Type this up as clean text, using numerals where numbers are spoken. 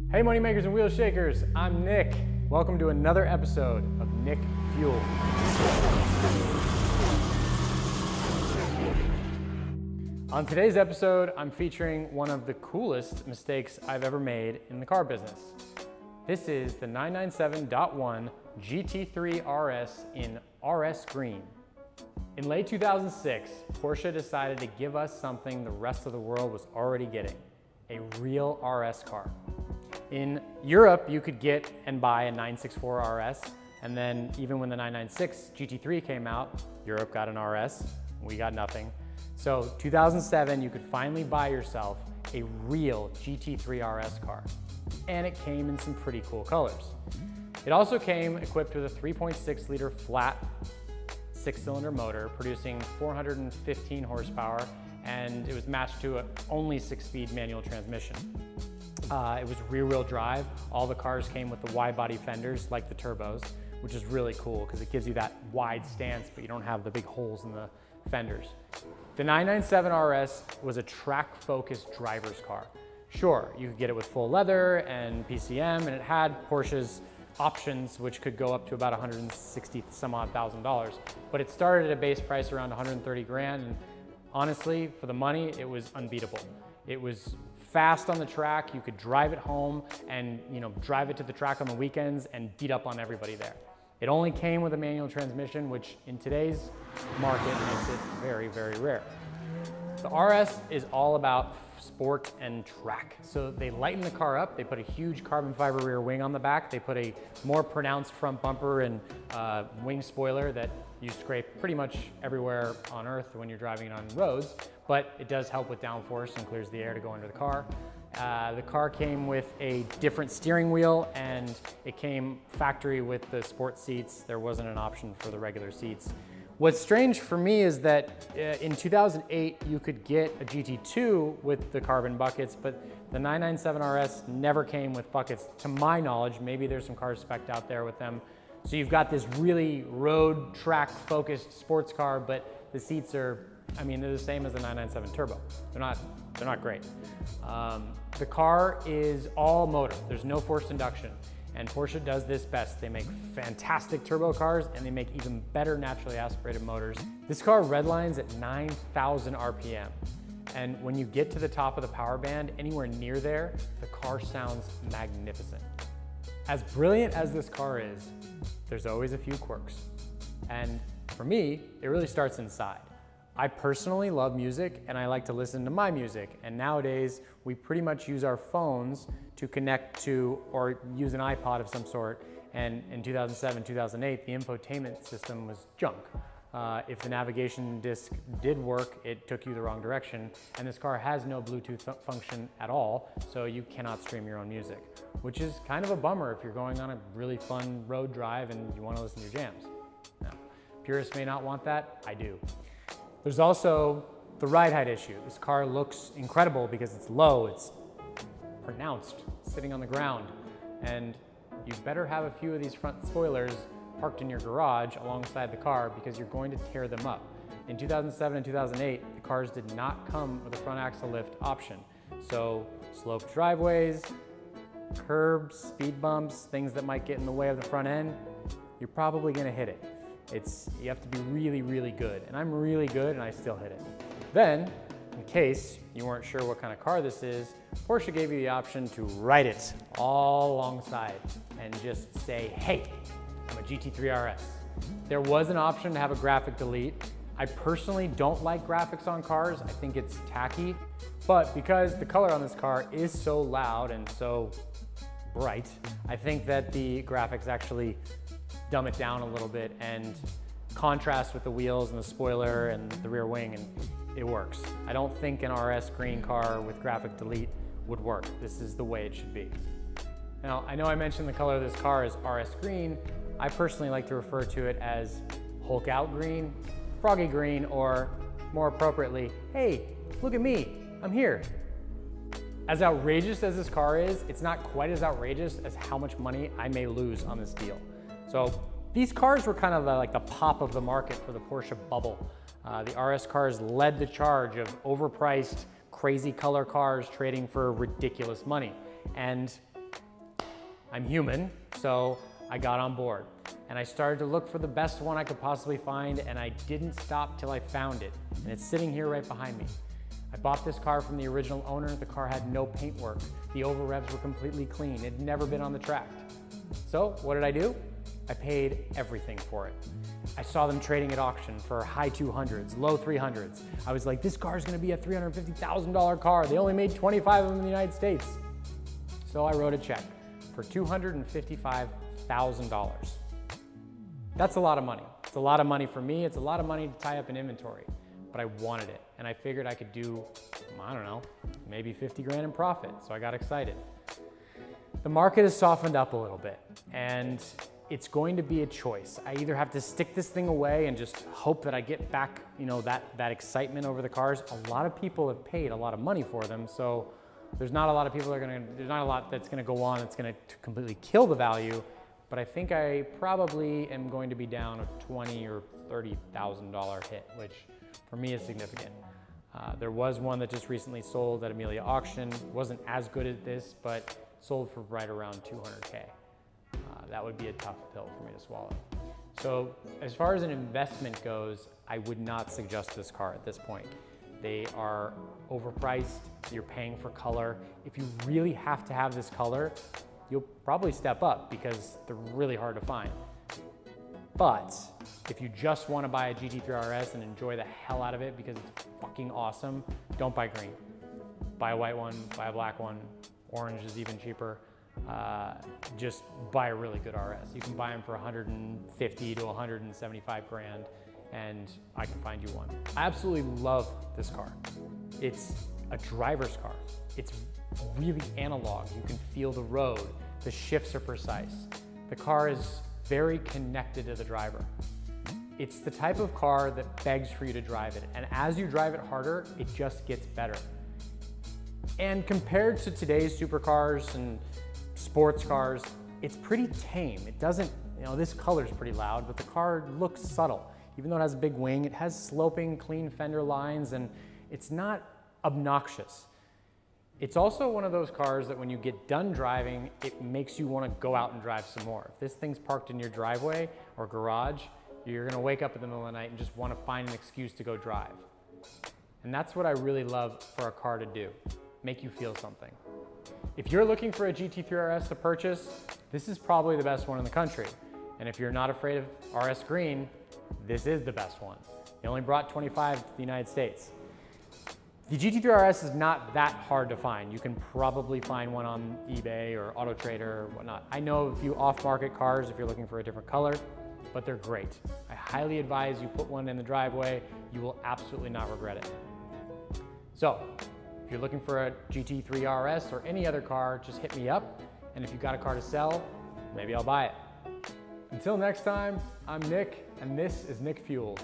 Hey money makers and wheel shakers, I'm Nick. Welcome to another episode of Nick Fuel. On today's episode, I'm featuring one of the coolest mistakes I've ever made in the car business. This is the 997.1 GT3 RS in RS Green. In late 2006, Porsche decided to give us something the rest of the world was already getting, a real RS car. In Europe, you could get and buy a 964 RS, and then even when the 996 GT3 came out, Europe got an RS, we got nothing. So 2007, you could finally buy yourself a real GT3 RS car, and it came in some pretty cool colors. It also came equipped with a 3.6 liter flat 6-cylinder motor producing 415 horsepower, and it was matched to an only 6-speed manual transmission. It was rear-wheel drive. All the cars came with the wide-body fenders like the turbos, which is really cool because it gives you that wide stance, but you don't have the big holes in the fenders. The 997 RS was a track-focused driver's car. Sure, you could get it with full leather and PCM, and it had Porsche's options, which could go up to about 160 some odd $1,000, but it started at a base price around 130 grand, and honestly, for the money, it was unbeatable. It was fast on the track. You could drive it home and drive it to the track on the weekends and beat up on everybody there. It only came with a manual transmission, which in today's market makes it very, very rare. The RS is all about sport and track. So they lighten the car up. They put a huge carbon fiber rear wing on the back. They put a more pronounced front bumper and wing spoiler that you scrape pretty much everywhere on earth when you're driving it on roads, but it does help with downforce and clears the air to go under the car. The car came with a different steering wheel, and it came factory with the sport seats. There wasn't an option for the regular seats. What's strange for me is that in 2008, you could get a GT2 with the carbon buckets, but the 997 RS never came with buckets, to my knowledge. Maybe there's some cars spec'd out there with them. So you've got this really road track focused sports car, but the seats are, they're the same as the 997 Turbo. They're not great. The car is all motor. There's no forced induction. And Porsche does this best. They make fantastic turbo cars, and they make even better naturally aspirated motors. This car redlines at 9,000 RPM. And when you get to the top of the power band, anywhere near there, the car sounds magnificent. As brilliant as this car is, there's always a few quirks. And for me, it really starts inside. I personally love music, and I like to listen to my music. And nowadays, we pretty much use our phones to connect to, or use an iPod of some sort. And in 2007, 2008, the infotainment system was junk. If the navigation disc did work, it took you the wrong direction. And this car has no Bluetooth function at all, so you cannot stream your own music, which is kind of a bummer if you're going on a really fun road drive and you want to listen to your jams. Now, purists may not want that, I do. There's also the ride height issue. This car looks incredible because it's low, it's pronounced, sitting on the ground, and you better have a few of these front spoilers parked in your garage alongside the car because you're going to tear them up. In 2007 and 2008, the cars did not come with a front axle lift option. So sloped driveways, curbs, speed bumps, things that might get in the way of the front end, you're probably gonna hit it. You have to be really, really good. And I'm really good and I still hit it. Then, in case you weren't sure what kind of car this is, Porsche gave you the option to write it all alongside and just say, hey, I'm a GT3 RS. There was an option to have a graphic delete. I personally don't like graphics on cars. I think it's tacky, but because the color on this car is so loud and so bright, I think that the graphics actually dumb it down a little bit and contrast with the wheels and the spoiler and the rear wing, and it works. I don't think an RS green car with graphic delete would work. This is the way it should be. Now, I know I mentioned the color of this car is RS green. I personally like to refer to it as Hulk out green, froggy green, or more appropriately, hey, look at me, I'm here. As outrageous as this car is, it's not quite as outrageous as how much money I may lose on this deal. So these cars were kind of like the pop of the market for the Porsche bubble. The RS cars led the charge of overpriced, crazy color cars trading for ridiculous money. And I'm human, so I got on board. And I started to look for the best one I could possibly find, and I didn't stop till I found it. And it's sitting here right behind me. I bought this car from the original owner. The car had no paintwork. The over revs were completely clean. It had never been on the track. So what did I do? I paid everything for it. I saw them trading at auction for high 200s, low 300s. I was like, this car is gonna be a $350,000 car. They only made 25 of them in the United States. So I wrote a check for $255,000. That's a lot of money. It's a lot of money for me. It's a lot of money to tie up in inventory, but I wanted it. And I figured I could do, I don't know, maybe 50 grand in profit. So I got excited. The market has softened up a little bit, and it's going to be a choice. I either have to stick this thing away and just hope that I get back, that excitement over the cars. A lot of people have paid a lot of money for them, so there's not a lot of people there's not a lot that's gonna go on that's gonna completely kill the value, but I think I probably am going to be down a $20,000 or $30,000 hit, which for me is significant. There was one that just recently sold at Amelia Auction. Wasn't as good as this, but sold for right around 200K. That would be a tough pill for me to swallow. So as far as an investment goes, I would not suggest this car at this point. They are overpriced, you're paying for color. If you really have to have this color, you'll probably step up because they're really hard to find. But if you just want to buy a GT3 RS and enjoy the hell out of it because it's fucking awesome, don't buy green. Buy a white one, buy a black one. Orange is even cheaper. Just buy a really good RS. You can buy them for 150 to 175 grand, and I can find you one. I absolutely love this car. It's a driver's car. It's really analog. You can feel the road. The shifts are precise. The car is very connected to the driver. It's the type of car that begs for you to drive it, and as you drive it harder, it just gets better. And compared to today's supercars and sports cars, it's pretty tame. It doesn't, this color's pretty loud, but the car looks subtle. Even though it has a big wing, it has sloping, clean fender lines, and it's not obnoxious. It's also one of those cars that when you get done driving, it makes you want to go out and drive some more. If this thing's parked in your driveway or garage, you're gonna wake up in the middle of the night and just want to find an excuse to go drive. And that's what I really love for a car to do. Make you feel something. If you're looking for a GT3 RS to purchase, this is probably the best one in the country. And if you're not afraid of RS green, this is the best one. They only brought 25 to the United States. The GT3 RS is not that hard to find. You can probably find one on eBay or Auto Trader or whatnot. I know a few off-market cars if you're looking for a different color, but they're great. I highly advise you put one in the driveway. You will absolutely not regret it. So, if you're looking for a GT3 RS or any other car, just hit me up. And if you've got a car to sell, maybe I'll buy it. Until next time, I'm Nick, and this is Nick Fueled.